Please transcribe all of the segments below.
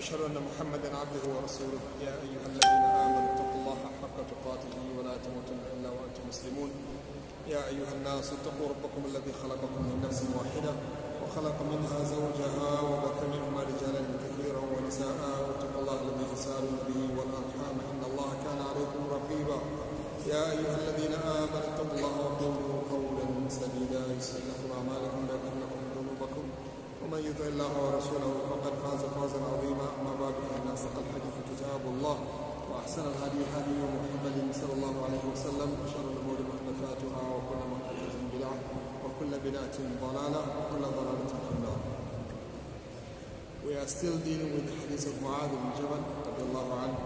وأشهد أن محمدا عبده ورسوله يا أيها الذين آمنوا اتقوا الله حق تقاته ولا تموتن إلا وأنتم مسلمون يا أيها الناس اتقوا ربكم الذي خلقكم من نفس واحدة وخلق منها زوجها وبث منهما رجالا كثيرا ونساء واتقوا الله الذي تساءلون به والأرحام إن الله كان عليكم رقيبا يا أيها الذين آمنوا اتقوا الله وقولوا قولا سديدا يصلح لكم أعمالكم ويغفر لكم ذنوبكم ومن يطع الله ورسوله فقد فاز فوزا عظيما أما بعد فإن أصدق الحديث كتاب الله وأحسن الهدي هدي محمد صلى الله عليه وسلم وشر الأمور محدثاتها وكل محدثة بدعة وكل بدعة ضلالة وكل ضلالة في النار. We are still dealing with the hadith of Mu'adh ibn Jabal رضي الله عنه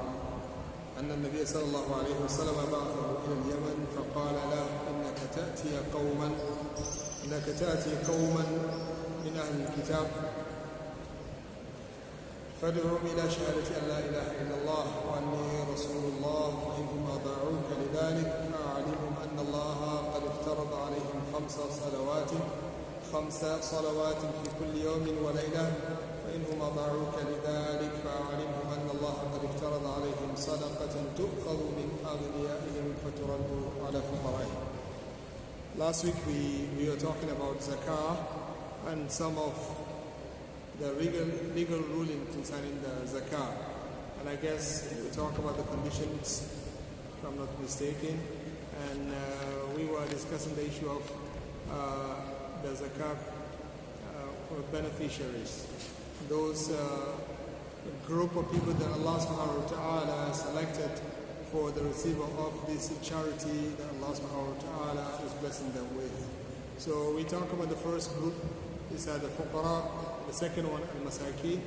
أن النبي صلى الله عليه وسلم بعثه إلى اليمن فقال له إنك تأتي قوما من أهل الكتاب فادعهم إلى شهادة أن لا إله إلا الله وأني رسول الله فإنهم أطاعوك لذلك فأعلمهم أن الله قد افترض عليهم خمس صلوات في كل يوم وليلة فإنهم أطاعوك لذلك فأعلمهم أن الله قد افترض عليهم صدقة تؤخذ من أغنيائهم فترد على فقرائهم. Last week we were talking about zakah and some of the legal ruling concerning the zakah, and I guess we talk about the conditions, if I'm not mistaken, and we were discussing the issue of the zakah beneficiaries, those group of people that Allah subhanahu wa ta'ala selected for the receiver of this charity that Allah subhanahu wa ta'ala is blessing them with. So we talk about the first group, these are the fuqara, the second one al-masakeen,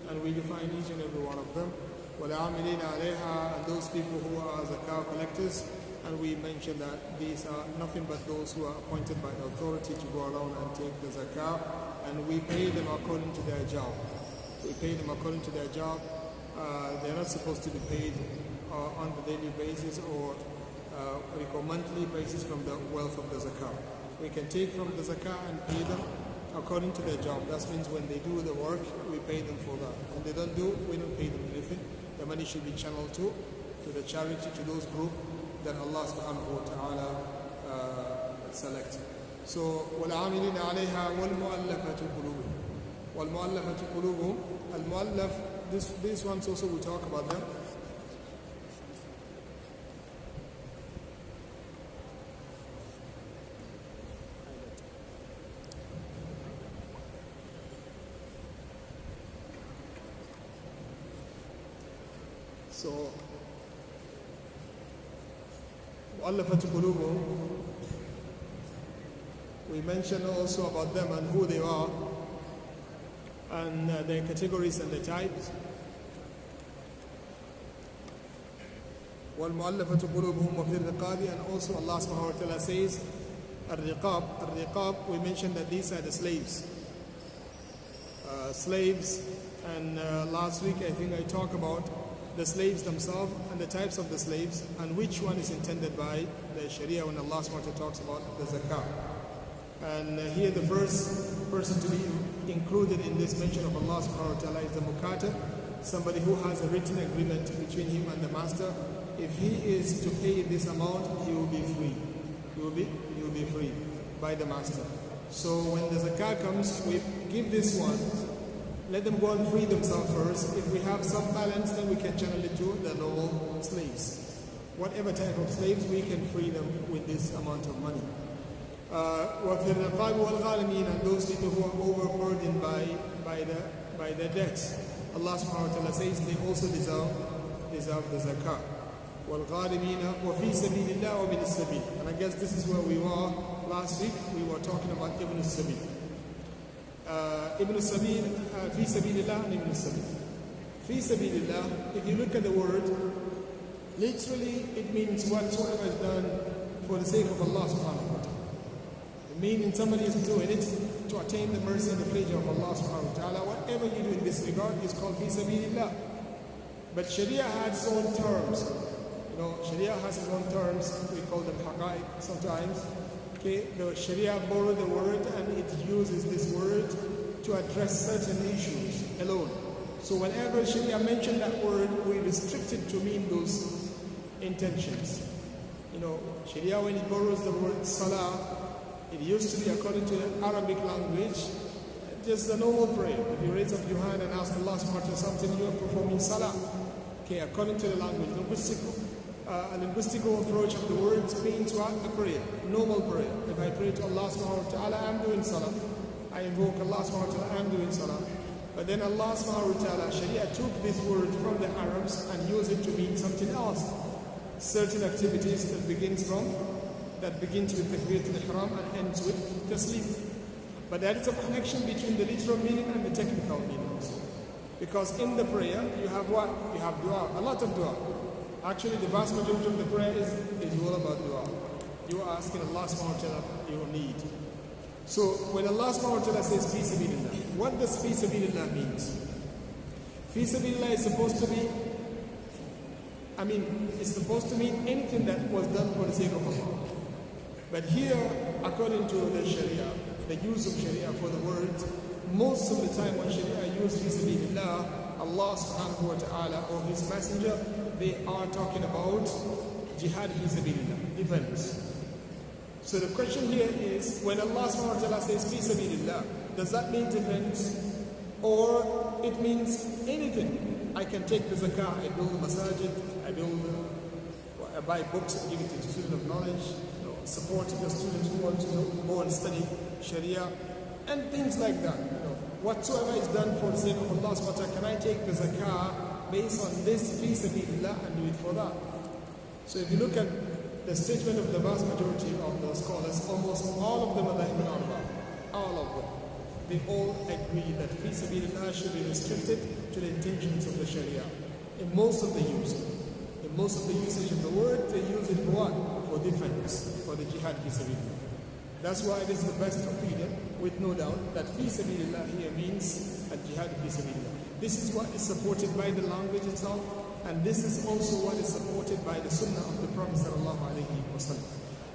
and we define each and every one of them. وَالْعَامِلِينَ عَلَيْهَا, and those people who are zakah collectors, and we mentioned that these are nothing but those who are appointed by the authority to go around and take the zakah, and we pay them according to their job. We pay them according to their job. They are not supposed to be paid on the daily basis or monthly basis from the wealth of the zakah. We can take from the zakah and pay them according to their job. That means when they do the work, we pay them for that. When they don't do, we don't pay them anything. The money should be channeled to the charity, to those groups that Allah subhanahu wa ta'ala selects. So, وَالْعَامِلِينَ عَلَيْهَا وَالْمُؤَلَّفَةُ قُلُوبُهُمْ وَالْمُؤَلَّفَةُ قُلُوبُهُمْ. Al-Mu'allaf, these ones also we talk about them. So, مؤلفة قلوبهم, we mentioned also about them and who they are and their categories and the types. وَالْمُؤَلَّفَةُ قُلُوبُهُمْ وَفِي الرِّقَابِ, and also Allah subhanahu wa ta'ala says الرِّقَاب, we mentioned that these are the slaves. And last week I think I talked about the slaves themselves and the types of the slaves and which one is intended by the Sharia when Allah subhanahu wa ta'ala talks about the zakah. And here the first person to be included in this mention of Allah subhanahu wa ta'ala is the mukatab, somebody who has a written agreement between him and the master. If he is to pay this amount, he will be free. He will be free by the master. So when the zakah comes, we give this one. Let them go and free themselves first. If we have some balance, then we can channel it to the normal slaves. Whatever type of slaves, we can free them with this amount of money. وَفِي الرِّقَابِ وَالْغَارِمِينَ, and those people who are overburdened by the debts. Allah subhanahu wa ta'ala says they also deserve the zakah. وَالْغَارِمِينَ وَفِي سَبِيلِ اللَّهِ وَبِنِ السَّبِيلِ. And I guess this is where we were last week. We were talking about Ibn al-Sabil. Ibn al-Sabil, fi sabilillah and Ibn al-Sabil. Fi sabilillah, if you look at the word, literally it means whatsoever is done for the sake of Allah subhanahu wa ta'ala. Meaning somebody is doing it to attain the mercy and the pleasure of Allah subhanahu wa ta'ala. Whatever you do in this regard is called fi sabilillah. But Sharia has its own terms. Sharia has its own terms. We call them haqa'iq sometimes. Okay, the Sharia borrowed the word and it uses this word to address certain issues alone. So whenever Sharia mentioned that word, we restrict it to mean those intentions. Sharia, when it borrows the word salah, it used to be, according to the Arabic language, just a normal prayer. If you raise up your hand and ask Allah subhanahu wa ta'ala something, you are performing salah. Okay, according to the language, linguistical approach of the words means what? A prayer, normal prayer. If I pray to Allah subhanahu wa ta'ala, I'm doing salah. I invoke Allah subhanahu wa ta'ala, I'm doing salah. But then Allah subhanahu wa ta'ala, Sharia took this word from the Arabs and used it to mean something else. Certain activities that begins with takbiratul ihram and ends with taslim. But there is a connection between the literal meaning and the technical meanings. Because in the prayer, you have what? You have dua, a lot of dua. Actually, the vast majority of the prayer is all about dua. You are asking Allah subhanahu wa ta'ala your need. So when Allah subhanahu wa ta'ala says fi sabilillah, what does fi sabilillah means? Fi sabilillah is supposed to be, it's supposed to mean anything that was done for the sake of Allah. But here, according to the Sharia, the use of Sharia for the words, most of the time when Sharia uses fi sabilillah, Allah subhanahu wa ta'ala or His Messenger, they are talking about jihad fi sabilillah, defense. So the question here is, when Allah subhanahu wa ta'ala says fi sabilillah, does that mean defense? Or it means anything? I can take the zakah, I build a masajid, I buy books and give it to the student of knowledge, support the students who want to go and study Sharia, and things like that. Whatsoever is done for the sake of Allah subhanahu wa ta'ala, can I take the zakah based on this fi sabilillah and do it for that? So if you look at the statement of the vast majority of the scholars, almost all of them are Ibn Arba, all of them, they all agree that fi sabilillah should be restricted to the intentions of the Sharia. In most of the usage of the word, they use it for what? For defense, for the jihad fi sabilillah. That's why it is the best opinion, with no doubt, that fi sabilillah here means a jihad fi sabilillah. This is what is supported by the language itself, and this is also what is supported by the sunnah of the Prophet sallallahu alaihi wasallam.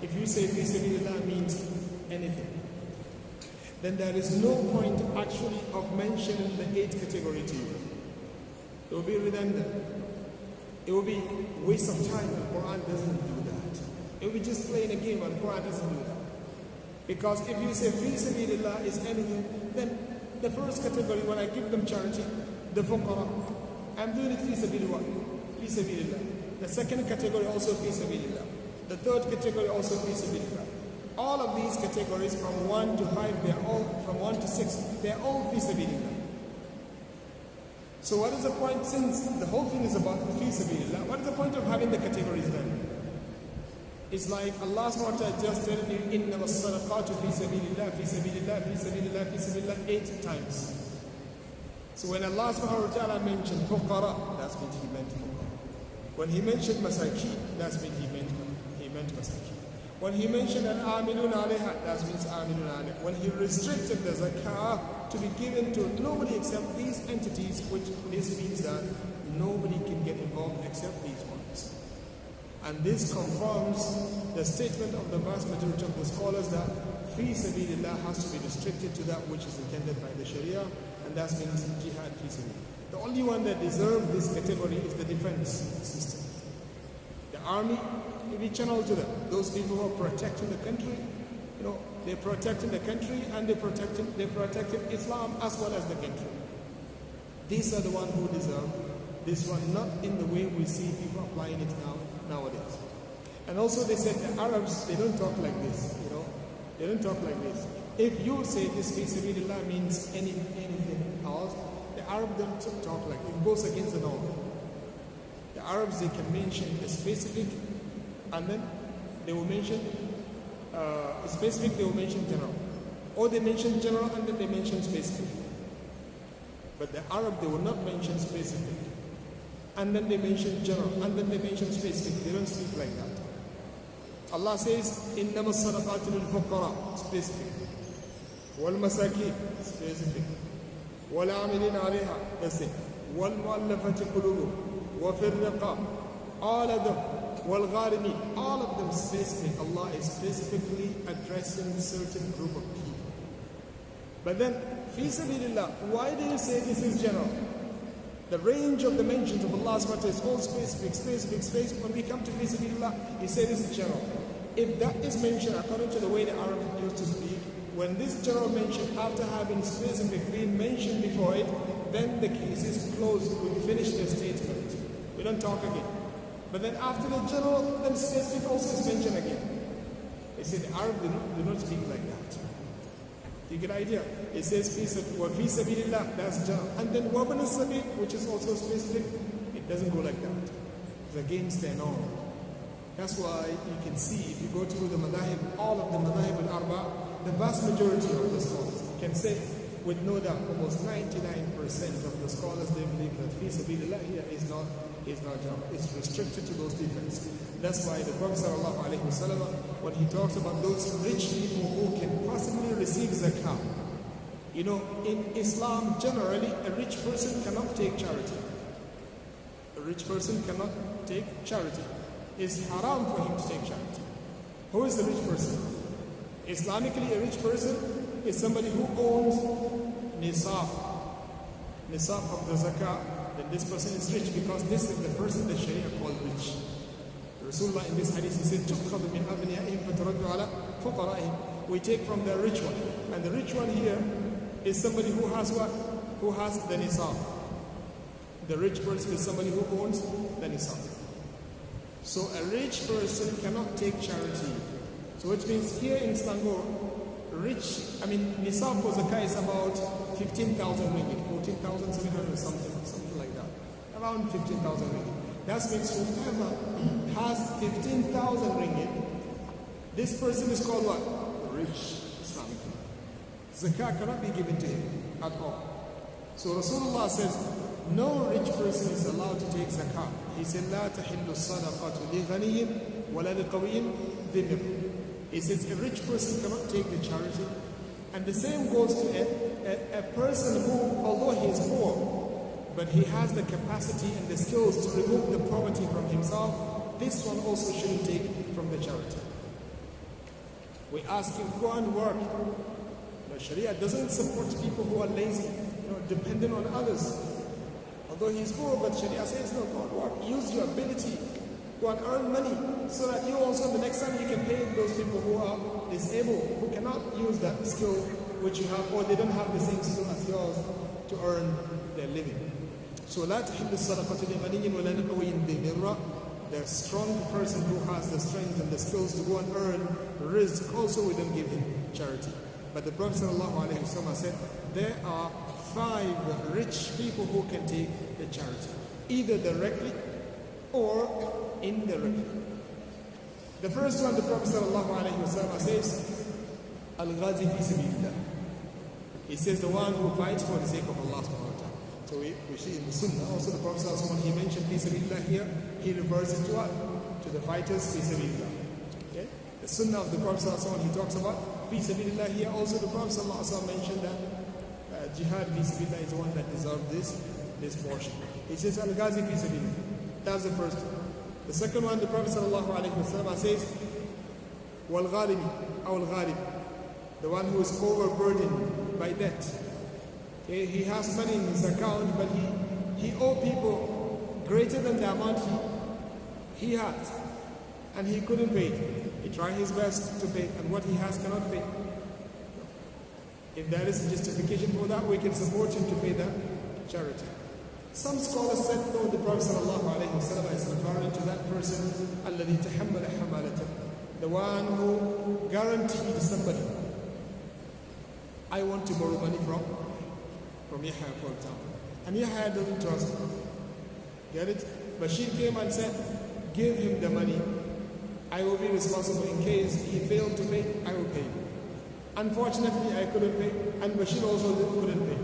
If you say fi sabilillah means anything, then there is no point actually of mentioning the 8th category to you. It will be redundant. It will be a waste of time, and the Quran doesn't do that. It will be just playing a game, and the Quran doesn't do that. Because if you say fi sabilillah is anything, then the first category, when I give them charity, the fuqara, I'm doing it fi sabilillah. Fi sabilillah. The second category also fi sabilillah. The third category also fi sabilillah. All of these categories from 1 to 5, they're all, from 1 to 6, they're all fi sabilillah. So what is the point, since the whole thing is about fi sabilillah, what is the point of having the categories then? It's like Allah subhanahu wa ta'ala just telling you, إِنَّمَا الصَّدَقَاتُ فِي سَبِيلِ اللَّهِ فِي سَبِيلِ اللَّهِ فِي سَبِيلِ اللَّهِ فِي سَبِيلِ اللَّهِ 8 times. So when Allah subhanahu wa ta'ala mentioned fuqara, that's what He meant fuqara. When He mentioned masakeen, that's what He meant masakeen. When He mentioned al-amilun alayha, that means amilun alayha. When He restricted the zakah to be given to nobody except these entities, which this means that nobody can get involved except these ones. And this confirms the statement of the vast majority of the scholars that fi sabilillah has to be restricted to that which is intended by the Sharia, and that means jihad fi sabilillah. The only one that deserves this category is the defense system. The army, we channel to them. Those people who are protecting the country, they're protecting the country and they're protecting Islam as well as the country. These are the ones who deserve this one, not in the way we see people applying it nowadays. And also they said the Arabs, they don't talk like this, They don't talk like this. If you say this fi sabilillah means anything else, the Arabs don't talk like it. It goes against the norm. The Arabs, they can mention a specific, and then they will mention specific, they will mention general. Or they mention general and then they mention specific. But the Arab, they will not mention specific. And then they mention general, and then they mention specific. They don't speak like that. Allah says, إِنَّمَا الصَّدَقَاتُ لِلْفُقَرَاءِ, specific. وَالْمَسَاكِينِ, specific. وَالْعَامِلِينَ عَلَيْهَا, that's it. وَالْمُؤَلَّفَةِ قُلُوبُهُمْ وَفِي الرِّقَابِ, all of them. وَالْغَارِمِينَ, all of them specific. Allah is specifically addressing a certain group of people. But then, fi sabilillah, why do you say this is general? The range of the mentions of Allah subhanahu wa ta'ala is all specific. When we come to Fisabilillah, He said this is general. If that is mentioned according to the way the Arab used to speak, when this general mention, after having specific been mentioned before it, then the case is closed. We finish the statement. We don't talk again. But then after the general, then specific also is mentioned again. They say the Arab do not speak like that. You get the idea? It says wa fi sabilillah, that's general. And then wa bin sabil, which is also specific, it doesn't go like that. It's against their norm. That's why you can see, if you go through the madahib, all of the madahib al-arba, the vast majority of the scholars can say with no doubt, almost 99% of the scholars, they believe that fi sabilillah here is not general. It's restricted to those defense. That's why the Prophet ﷺ, when he talks about those rich people who can possibly receive zakah, you know, in Islam generally a rich person cannot take charity. A rich person cannot take charity. It's haram for him to take charity. Who is the rich person? Islamically, a rich person is somebody who owns nisab of the zakah. Then this person is rich because this is the person that Sharia called rich. Rasulullah in this hadith, he said, تُؤْخَذُ مِنْ أَغْنِيَائِهِمْ فَتُرَدُّ عَلَى فُقَرَائِهِمْ. We take from the rich one. And the rich one here is somebody who has what? Who has the nisab. The rich person is somebody who owns the nisab. So a rich person cannot take charity. So which means here in Selangor, nisab for zakah is about 15,000 ringgit, 14,700 something like that. Around 15,000 ringgit. That means whoever has 15,000 ringgit, this person is called what? Rich Islamically. Zakah cannot be given to him at all. So Rasulullah says, no rich person is allowed to take zakah. He said, لا تحل الصدقة لغني ولا لقوي ذي مرة. He says a rich person cannot take the charity. And the same goes to a person who, although he is poor, but he has the capacity and the skills to remove the poverty from himself, this one also shouldn't take from the charity. We ask him, go and work. But Sharia doesn't support people who are lazy, dependent on others. Although he is poor, but Sharia says, no, go and work. Use your ability. Go and earn money so that you also, the next time you can pay those people who are disabled, who cannot use that skill which you have, or they don't have the same skill as yours to earn their living. So لا تحل الصدقة لغني ولا لقوي ذي مرة. The strong person who has the strength and the skills to go and earn rizq, also we don't give him charity. But the Prophet ﷺ said, there are 5 rich people who can take the charity, either directly or indirectly. The first one, the Prophet ﷺ says, Al-Ghazi fi sabilillah. He says the one who fights for the sake of Allah subhanahu wa ta'ala. So we see in the Sunnah, also the Prophet ﷺ, when he mentioned fi sabilillah here, he refers it to what? To the fighters fi sabilillah. Okay? The Sunnah of the Prophet ﷺ, when he talks about fi sabilillah here, also the Prophet ﷺ mentioned that jihad fi sabilillah is the one that deserves this portion. He says Al-Ghazi fi sabilillah. That's the first one. The second one, the Prophet ﷺ says, Wal-Gharimi, Al-Gharib, the one who is overburdened by debt. Okay, he has money in his account, but he owes people greater than the amount he has, and he couldn't pay it. He tried his best to pay, and what he has cannot pay. If there is a justification for that, we can support him to pay that charity. Some scholars said, no, the Prophet ﷺ is referring to that person, الَّذِي تَحَمَّلَ حَمَالَةً, the one who guaranteed somebody, I want to borrow money from Yahya, for example. And Yahya doesn't trust him. Get it? Bashir came and said, give him the money. I will be responsible in case he failed to pay, I will pay. Unfortunately, I couldn't pay, and Bashir also couldn't pay.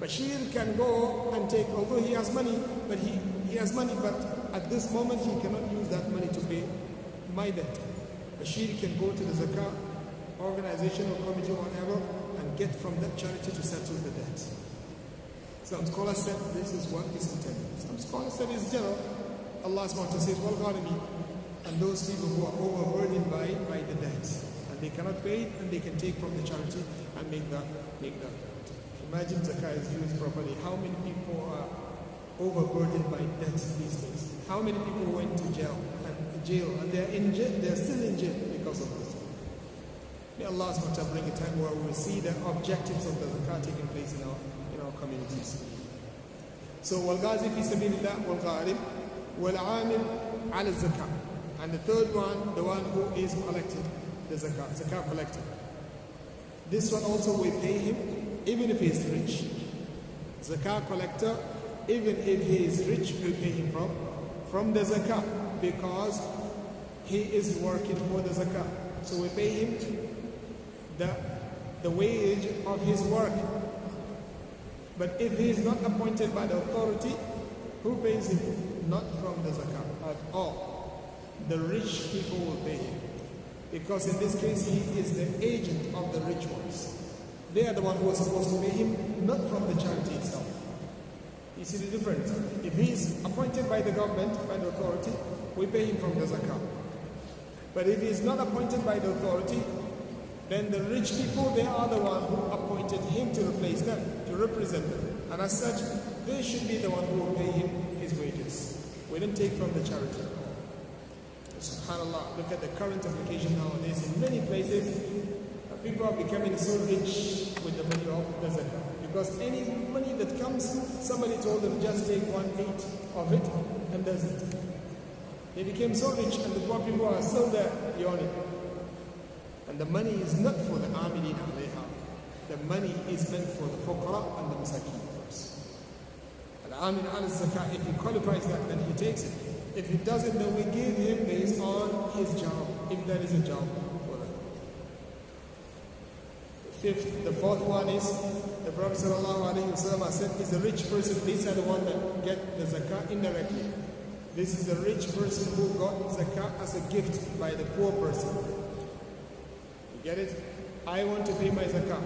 Bashir can go and take, although he has money, but he has money, but at this moment he cannot use that money to pay my debt. Bashir can go to the zakah organization or committee or whatever and get from that charity to settle the debt. Some scholars said this is what is intended. Some scholars said it's general. Allah SWT says, Wal-Gharimi, and those people who are overburdened by the debt, and they cannot pay it, and they can take from the charity and make that. Imagine zakah is used properly. How many people are overburdened by debts these days. How many people went to jail and they're in jail, they're still in jail because of this? May Allah subhanahu wa ta'ala bring a time where we will see the objectives of the zakat taking place in our communities. So wal-ghazi fi sabilillah wal-gharib wal-amil ala zakat. And the third one, the one who is collecting the zakat collector. This one also we pay him even if he is rich. Zakat collector, even if he is rich, we pay him from the zakat because he is working for the zakat. So we pay him the wage of his work. But if he is not appointed by the authority, who pays him? Not from the zakat at all. The rich people will pay him. Because in this case, he is the agent of the rich ones. They are the one who are supposed to pay him, not from the charity itself. You see the difference? If he is appointed by the government, by the authority, we pay him from the zakat. But if he is not appointed by the authority, then the rich people, they are the one who appointed him to replace them, to represent them. And as such, they should be the one who will pay him his wages. We don't take from the charity. SubhanAllah, look at the current application nowadays. In many places, people are becoming so rich with the money of the zakat. Because any money that comes, somebody told them just take 1/8 of it and does it. They became so rich and the poor people are still there yawning. And the money is not for the amilin alayha. The money is meant for the fuqara and the masakin first. Al-amil al-zakat, if he qualifies that, then he takes it. If he doesn't, then we give him based on his job, if there is a job for that. The fourth one is, the Prophet ﷺ said, is a rich person. These are the one that get the zakat indirectly. This is a rich person who got zakat as a gift by the poor person. You get it? I want to pay my zakat.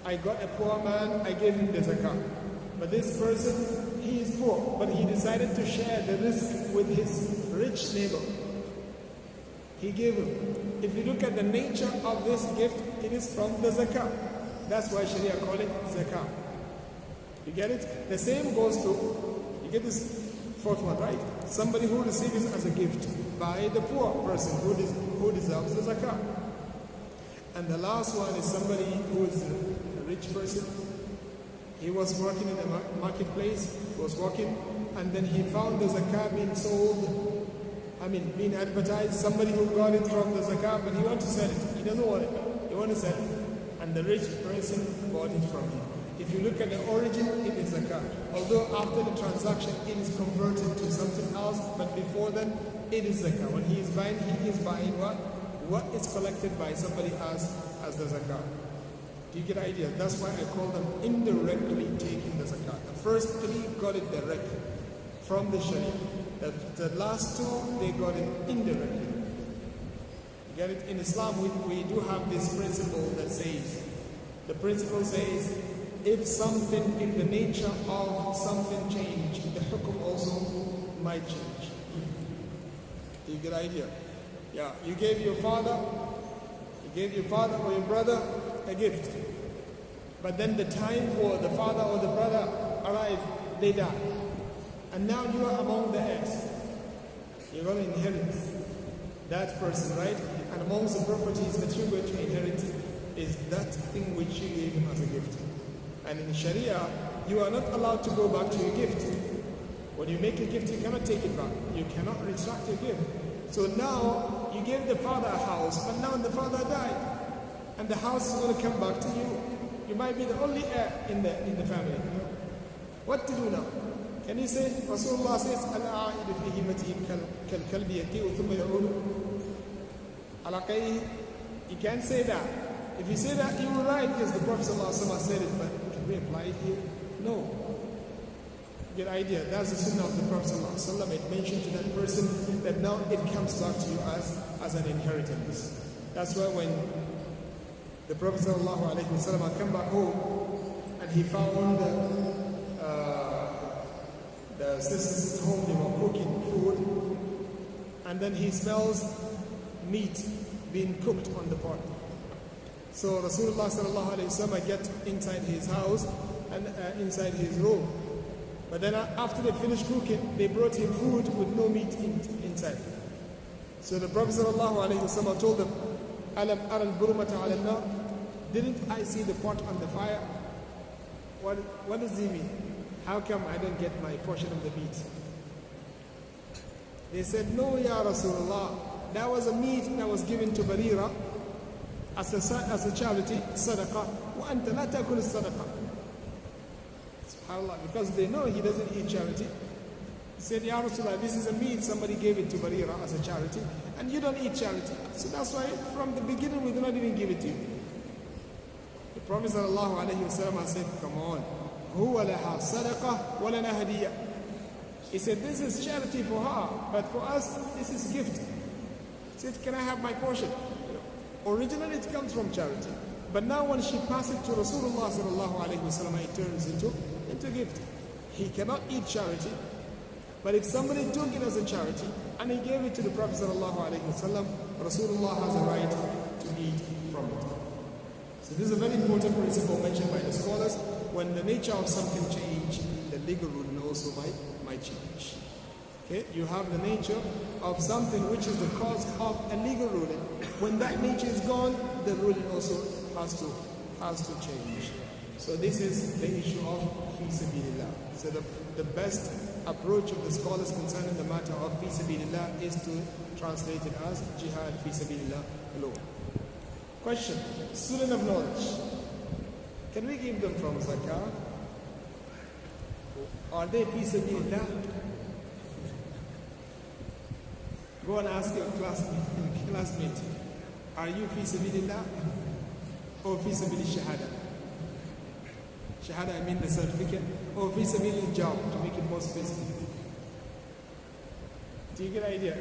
I got a poor man, I gave him the zakat. But this person, he is poor, but he decided to share the risk with his rich neighbor. He gave him. If you look at the nature of this gift, it is from the zakat. That's why Sharia call it zakat. You get it? The same goes to, you get this fourth one, right? Somebody who receives it as a gift by the poor person who deserves the zakat. And the last one is somebody who is a rich person. He was working in the marketplace, and then he found the zakat being sold, being advertised. Somebody who got it from the zakat, but he wants to sell it. He doesn't want it. He wants to sell it. And the rich person bought it from him. If you look at the origin, it is zakat. Although after the transaction, it is converted to something else, but before then, it is zakat. When he is buying what? What is collected by somebody else as the zakat. Do you get the idea? That's why I call them indirectly taking the zakat. The first three got it directly from the Sharia. The last two, they got it indirectly. You get it? In Islam, we do have this principle that says, the principle says, if the nature of something change, the hukum also might change. Do you get the idea? Yeah, you gave your father or your brother a gift. But then the time for the father or the brother arrived, they died. And now you are among the heirs. You're going to inherit that person, right? And amongst the properties that you're going to inherit is that thing which you gave him as a gift. And in Sharia, you are not allowed to go back to your gift. When you make a gift, you cannot take it back. You cannot retract your gift. So now, you gave the father a house, but now the father died. And the house is going to come back to you. You might be the only heir in the family. What to do now? Can you say, Rasulullah says, Al-a'id fi himatihi kal-kalbi yati'u thumma ya'udu ala qayhi. You can't say that. If you say that, you will lie because the Prophet ﷺ said it, but can we apply it here? No. Get idea. That's the sunnah of the Prophet ﷺ. It mentioned to that person that now it comes back to you as an inheritance. That's why when the Prophet ﷺ came back home and he found the sisters at home, they were cooking food, and then he smells meat being cooked on the pot. So Rasulullah ﷺ get inside his house and inside his room. But then after they finished cooking, they brought him food with no meat inside. So the Prophet ﷺ told them, Alam aral burmata ala nar. Didn't I see the pot on the fire? What does he mean? How come I don't get my portion of the meat? They said, no, Ya Rasulullah. That was a meat that was given to Barira as a charity, sadaqah. Wa anta la ta'kul sadaqah. SubhanAllah, because they know he doesn't eat charity. He said, Ya Rasulullah, this is a meat, somebody gave it to Barira as a charity, and you don't eat charity. So that's why from the beginning we do not even give it to you. The Prophet ﷺ said, come on, huwa laha sadaqah wa lana hadiyah. He said, this is charity for her, but for us, this is gift. He said, can I have my portion? Originally it comes from charity, but now when she passes it to Rasulullah ﷺ, it turns into gift. He cannot eat charity, but if somebody took it as a charity and he gave it to the Prophet ﷺ, Rasulullah has a right to eat from it. So this is a very important principle mentioned by the scholars. When the nature of something change, the legal ruling also might change. Okay, you have the nature of something which is the cause of a legal ruling. When that nature is gone, the ruling also has to change. So this is the issue of fi sabilillah. So the best approach of the scholars concerning the matter of fi sabilillah is to translate it as jihad fi sabilillah alone. Question: student of knowledge, can we give them from zakah? Are they fi sabilillah? Go and ask your classmate, are you fi sabilillah or fi sabilil shahada? Shahada, I mean the certificate, or fi sabilil job, to make it more specific. Do you get an idea?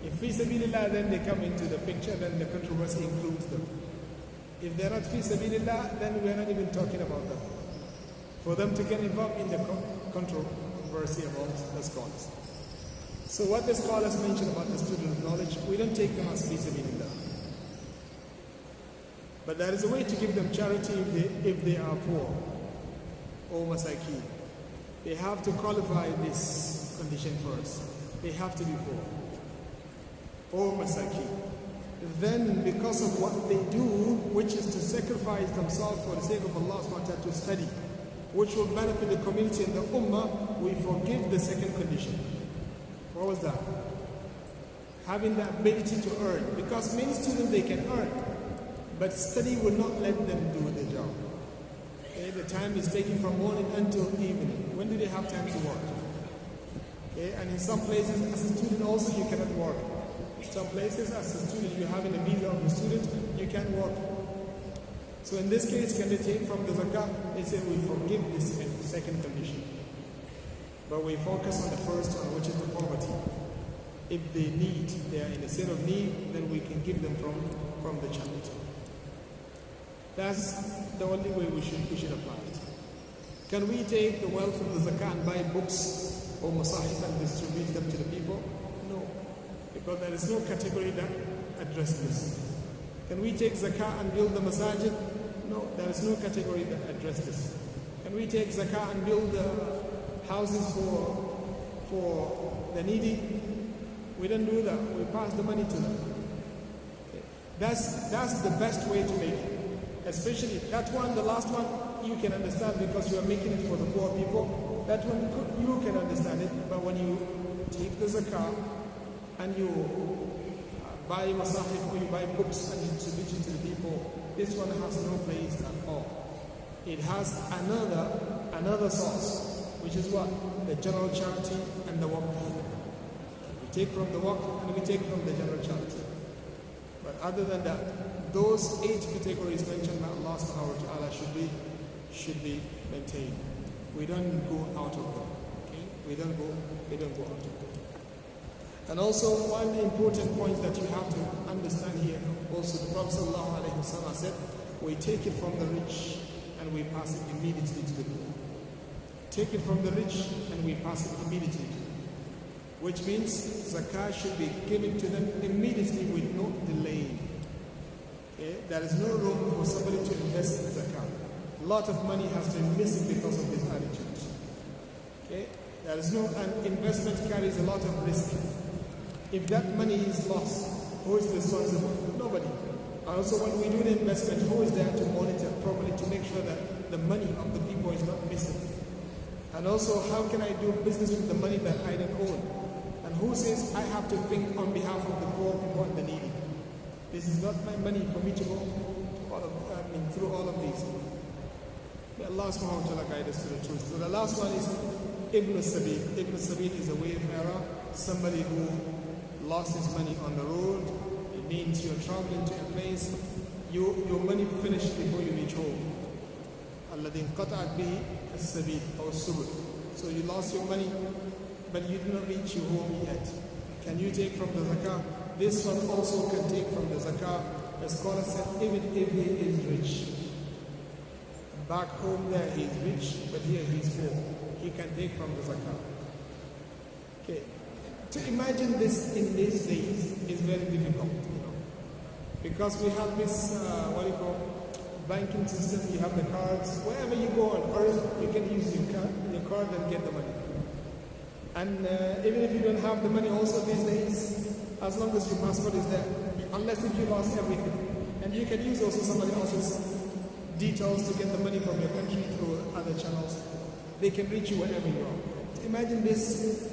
If fi sabilillah, then they come into the picture, then the controversy includes them. If they're not fi sabilillah, then we're not even talking about them. For them to get involved in the controversy amongst the scholars. So what the scholars mention about the student of knowledge, we don't take them as fi sabilillah. But there is a way to give them charity if they are poor or masakeen. They have to qualify this condition first. They have to be poor or masakeen. Then because of what they do, which is to sacrifice themselves for the sake of Allah subhanahu wa ta'ala to study, which will benefit the community and the ummah, we forgive the second condition. What was that? Having the ability to earn. Because many students, they can earn, but study will not let them do the job. Okay? The time is taken from morning until evening. When do they have time to work? Okay? And in some places, as a student also, you cannot work. In some places, as a student, you have a visa of a student, you can work. So in this case, can they take from the zakah? They say we forgive this second condition. But we focus on the first one, which is the poverty. If they are in a state of need, then we can give them from the charity. That's the only way we should apply it. Can we take the wealth of the zakah and buy books or masahif and distribute them to the people? No, because there is no category that addresses this. Can we take zakah and build the masajid? No, there is no category that addresses this. Can we take zakah and build houses for the needy? We don't do that. We pass the money to them. Okay. That's the best way to make it. Especially that one, the last one, you can understand because you are making it for the poor people. That one, you can understand it. But when you take the zakah and you buy masahif or you buy books and you distribute it to the people, this one has no place at all. It has another source, which is what? The general charity and the waqf. We take from the waqf and we take from the general charity. But other than that, those 8 categories mentioned by Allah subhanahu wa ta'ala should be maintained. We don't go out of them. Okay? We don't go out of them. And also one important point that you have to understand here, also the Prophet sallallahu alaihi wasallam said, we take it from the rich and we pass it immediately to the poor. Take it from the rich and we pass it immediately to them. Which means zakah should be given to them immediately with no delay. Okay? There is no room for somebody to invest in zakah. A lot of money has been missing because of this attitude. Okay? There is no, and investment carries a lot of risk. If that money is lost, who is responsible? Nobody. Also, when we do the investment, who is there to monitor properly to make sure that the money of the people is not missing? And also, how can I do business with the money that I don't own? And who says I have to think on behalf of the poor people and the needy? This is not my money for me to go through all of these. May Allah subhanahu wa ta'ala guide us to the truth. So the last one is Ibn Sabil. Ibn Sabil is a wayfarer, somebody who lost his money on the road. It means you're traveling to a place, your money finished before you reach home. الذي انقطعت به السبيل أو السبل. So you lost your money, but you did not reach your home yet. Can you take from the zakah? This one also can take from the zakah. The scholar said, even if he is rich. Back home there he is rich, but here he is poor. He can take from the zakah. Okay. To imagine this in these days is very difficult, because we have this, banking system, you have the cards. Wherever you go on earth, you can use your card and get the money. And even if you don't have the money also these days, as long as your passport is there, unless if you lost everything. And you can use also somebody else's details to get the money from your country through other channels. They can reach you wherever you are. Imagine this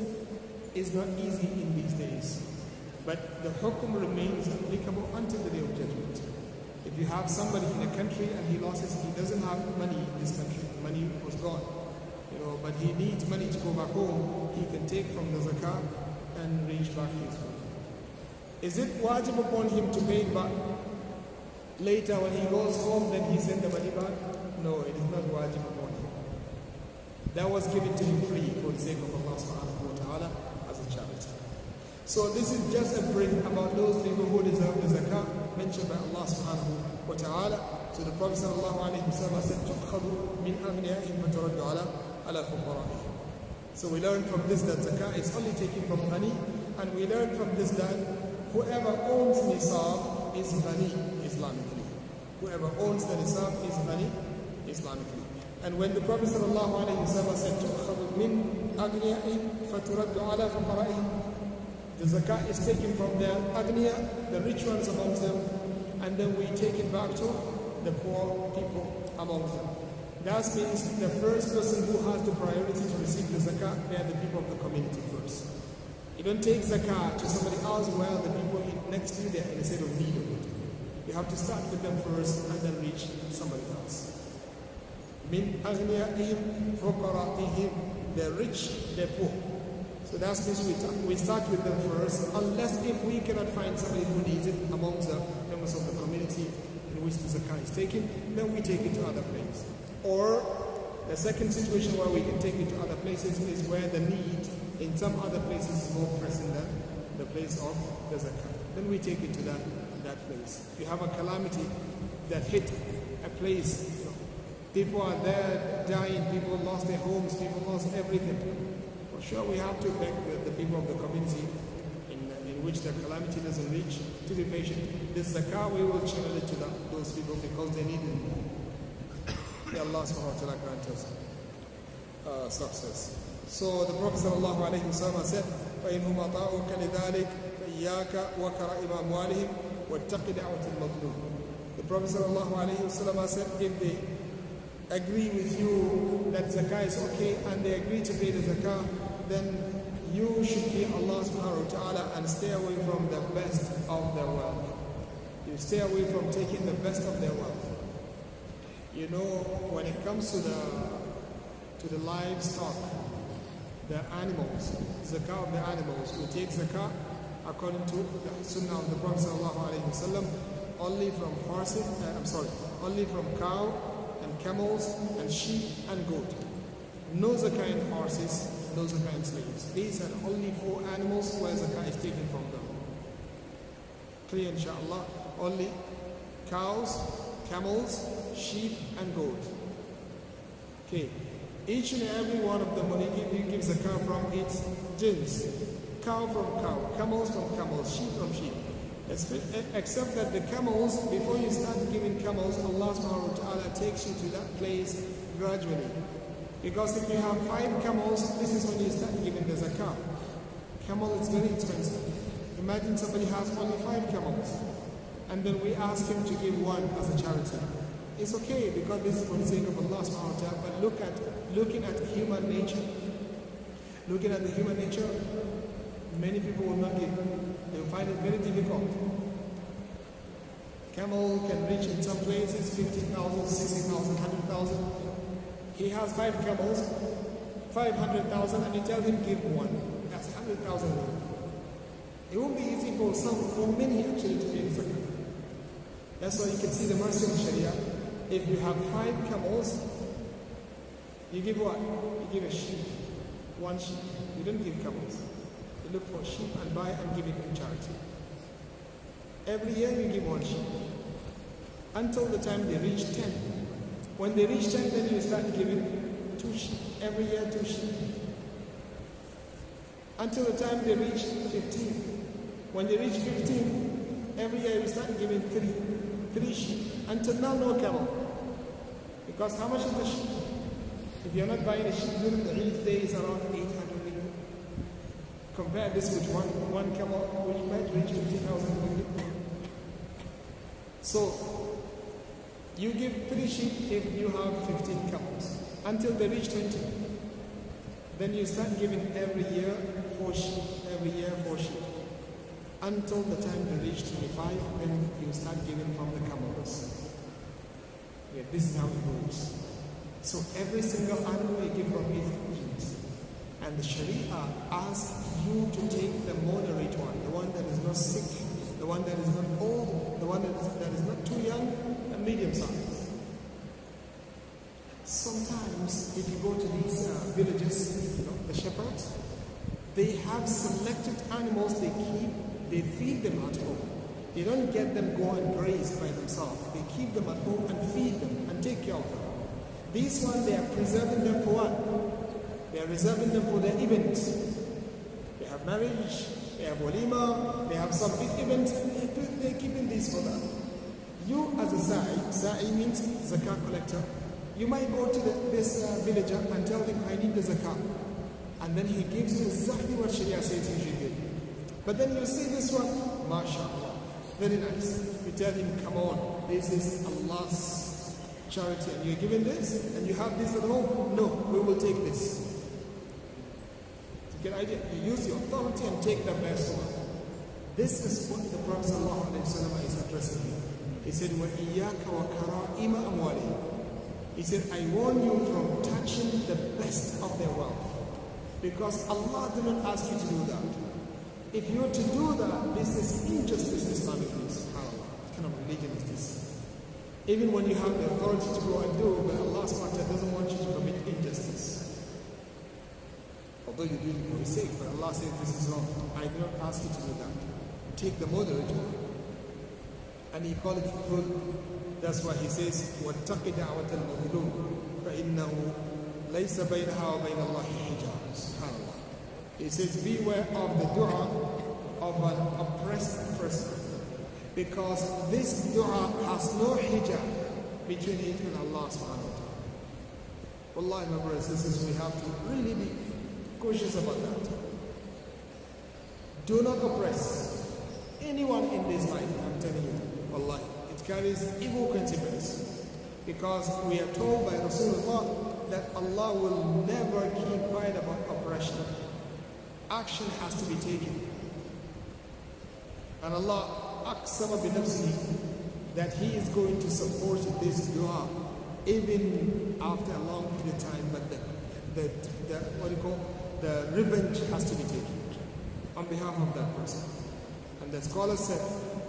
is not easy in these days. But the hukum remains applicable until the day of judgment. If you have somebody in a country and he doesn't have money in this country, money was gone, but he needs money to go back home, he can take from the zakah and reach back his home. Is it wajib upon him to pay it back? Later when he goes home, then he send the money back? No, it is not wajib upon him. That was given to him free for the sake of Allah subhanahu wa ta'ala as a charity. So this is just a brief about those people who deserve the zakah mentioned by Allah subhanahu wa ta'ala. So the Prophet sallallahu alayhi wa sallam said, تُؤْخَذُ مِنْ أَغْنِيَائِهِمْ فَتُرَدُّ عَلَى فُقَرَائِهِمْ. So we learn from this that zakah is only taken from ghani, and we learn from this that whoever owns nisab is ghani Islamically. Whoever owns the nisab is ghani Islamically. And when the Prophet sallallahu alayhi wa sallam said, تُؤْخَذُ مِنْ أَغْنِيَائِهِمْ فَتُرَدُّ عَلَى فُقَرَائِهِمْ, the zakah is taken from their agniya, the rich ones amongst them, and then we take it back to the poor people amongst them. That means the first person who has the priority to receive the zakah, they are the people of the community first. You don't take zakah to somebody else while the people next to you, they are in a state of need of it. You have to start with them first and then reach somebody else. Min agniyaihim fuqaraihim, they're rich, they're poor. So that means we start with them first, unless if we cannot find somebody who needs it amongst the members of the community in which the zakah is taken, then we take it to other places. Or the second situation where we can take it to other places is where the need in some other places is more pressing than the place of the zakah. Then we take it to that place. You have a calamity that hit a place, people are there dying, people lost their homes, people lost everything. For sure, we have to beg the people of the community in which the calamity doesn't reach to be patient. This zakah, we will channel it to those people because they need it. May Allah subhanahu wa ta'ala grant us success. So the Prophet sallallahu alayhi wa sallam said, فَإِنْهُمْ أَطَاعُكَ لِذَلِكَ فَإِيَّاكَ وَكَرَائِمَ أَمْوَالِهِمْ وَاتَّقِ دَعْوَةَ الْمَظْلُومِ. The Prophet sallallahu alayhi wa sallam said, if they agree with you that zakah is okay and they agree to pay the zakah, then you should fear Allah subhanahu wa ta'ala and stay away from the best of their wealth. You stay away from taking the best of their wealth. When it comes to the livestock, the animals, zakah of the animals, we take zakah according to the sunnah of the Prophet sallallahu alayhi wa sallam, only from only from cow and camels and sheep and goat. No zakah in horses, no zakah in slaves. These are only 4 animals where zakah is taken from them. Clear inshallah. Only cows, camels, sheep and goat. Okay. Each and every one of them, when you give zakah from its jins. Cow from cow, camels from camels, sheep from sheep. Except that the camels, before you start giving camels, Allah subhanahu wa ta'ala takes you to that place gradually. Because if you have 5 camels, this is when you start giving the zakah. Camel is very expensive. Imagine somebody has only 5 camels, and then we ask him to give 1 as a charity. It's okay because this is for the sake of Allah subhanahu wa ta'ala, but looking at human nature. Looking at the human nature, many people will not give. They will find it very difficult. Camel can reach in some places 15,000, 60,000, 100,000. He has 5 camels, 500,000, and you tell him give 1. That's 100,000. It won't be easy for many actually to pay zakah. That's why you can see the mercy of Sharia. If you have 5 camels, you give what? You give a sheep. 1 sheep. You don't give camels. You look for sheep and buy and give it in charity. Every year you give 1 sheep. Until the time they reach 10. When they reach 10, then you start giving 2 sheep. Every year 2 sheep. Until the time they reach 15. When they reach 15, every year you start giving 3 sheep. Until now, no camel. Because how much is the sheep? If you're not buying a sheep during the Eid day, it's around 800 ringgit. Compare this with one camel, which might reach 50,000 ringgit. So, you give 3 sheep if you have 15 camels, until they reach 20. Then you start giving every year 4 sheep, every year 4 sheep. Until the time they reach 25, then you start giving from the camels. Yeah, this is how it goes. So every single animal you give from his genes. And the Sharia asks you to take the moderate one, the one that is not sick, the one that is not old, the one that is not too young, and medium size. Sometimes if you go to these villages, the shepherds, they have selected animals they feed them at home. They don't get them go and graze by themselves. They keep them at home and feed them and take care of them. These ones, they are preserving them for what? They are reserving them for their events. They have marriage, they have walima, they have some big events. They're keeping these for that. You as a sa'i means zakah collector. You might go to this villager and tell him, I need the zakah. And then he gives you exactly what Sharia says you should give. But then you see this one, mashallah, very nice. You tell him, come on, this is Allah's charity, and you're given this, and you have this at home. No, we will take this. You get idea? You use your authority and take the best one. This is what the Prophet ﷺ is addressing here. He said, وَإِيَّاكَ وَكَرَائِمَ أَمْوَالِهِمْ. He said, I warn you from touching the best of their wealth. Because Allah did not ask you to do that. If you were to do that, this is injustice Islamically. SubhanAllah. What kind of religion is this? Even when you have the authority to go and do, but Allah doesn't want you to commit injustice. Although you do it for his sake, but Allah says this is wrong. I do not ask you to do that. Take the moderate one. And he called it full. That's why he says, وَاتَّقِ دَعْوَةَ الْمَظْلُومِ فَإِنَّهُ لَيْسَ بَيْنَهَا وَبَيْنَ اللَّهِ حِجَابٌ. SubhanAllah. He says, beware of the dua of an oppressed person. Because this dua has no hijab between it and Allah subhanahu wa ta'ala. Wallahi, my brothers and sisters, we have to really be cautious about that. Do not oppress anyone in this life, I'm telling you. Wallahi, it carries evil consequences. Because we are told by Rasulullah that Allah will never keep quiet about oppression. Action has to be taken. And Allah aqsama bi nafsihi, that He is going to support this dua even after a long period of time, but the revenge has to be taken on behalf of that person. And the scholar said,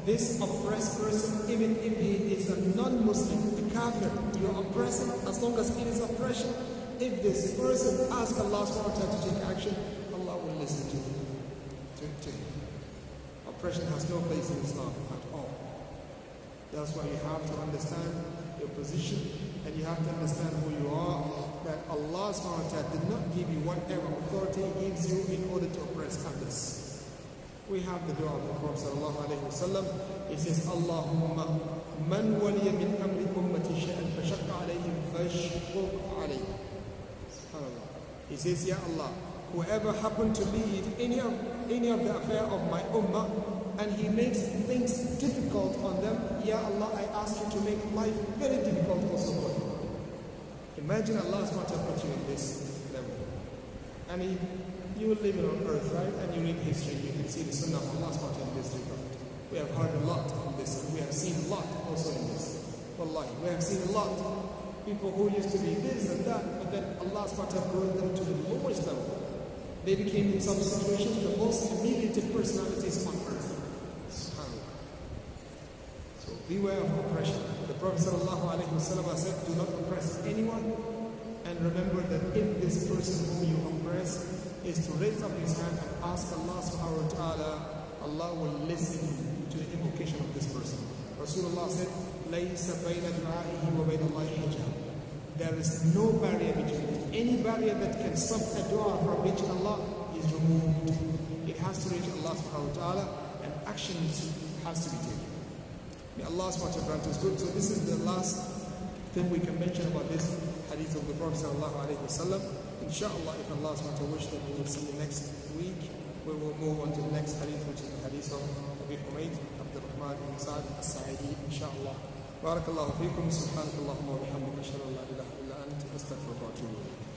this oppressed person, even if he is a non-Muslim, a kafir, you oppress him as long as it is oppression. If this person asks Allah subhanahu wa ta'ala to take action, Allah will listen to him. Oppression has no place in Islam at all. That's why you have to understand your position, and you have to understand who you are, that Allah subhanahu wa ta'ala did not give you whatever authority He gives you in order to oppress others. We have the dua of the Prophet sallallahu alayhi wa sallam. He says, Allahumma man waliya min amri ummati shay'an fashaqqa alayhim fashquq alayhim. SubhanAllah. He says, Ya Allah, whoever happened to lead any of the affair of my ummah, and he makes things difficult on them, Ya Allah, I ask you to make life very difficult also for him. Imagine Allah SWT put you in this level. And you were living on earth, right? And you read history, you can see the sunnah of Allah SWT in this regard. We have heard a lot from this, and we have seen a lot also in this. Wallahi, we have seen a lot. People who used to be this and that, but then Allah SWT brought them to the lowest level. They became in some situations the most humiliated personalities on earth. SubhanAllah. So beware of oppression. The Prophet ﷺ said, do not oppress anyone, and remember that if this person whom you oppress is to raise up his hand and ask Allah subhanahu wa ta'ala, Allah will listen to the invocation of this person. Rasulullah said, لَيْسَ بَيْنَ دُعَائِهِ وَبَيْنَ اللَّهِ حِجَابٌ. There is no barrier between it. Any barrier that can stop a dua from reaching Allah is removed. It has to reach Allah subhanahu wa ta'ala, and action has to be taken. May Allah subhanahu wa ta'ala grant us good. So this is the last thing we can mention about this hadith of the Prophet sallallahu alayhi wa sallam. Inshallah, if Allah subhanahu wa ta'ala wishes, then we will see you next week. We will move on to the next hadith, which is the hadith of Abi Humayd, Abdul Rahman ibn Sa'd al-Sa'idi, inshallah. بارك الله فيكم. سبحانك اللهم وبحمدك أشهد أن لا إله إلا أنت أستغفرك وأتوب إليك.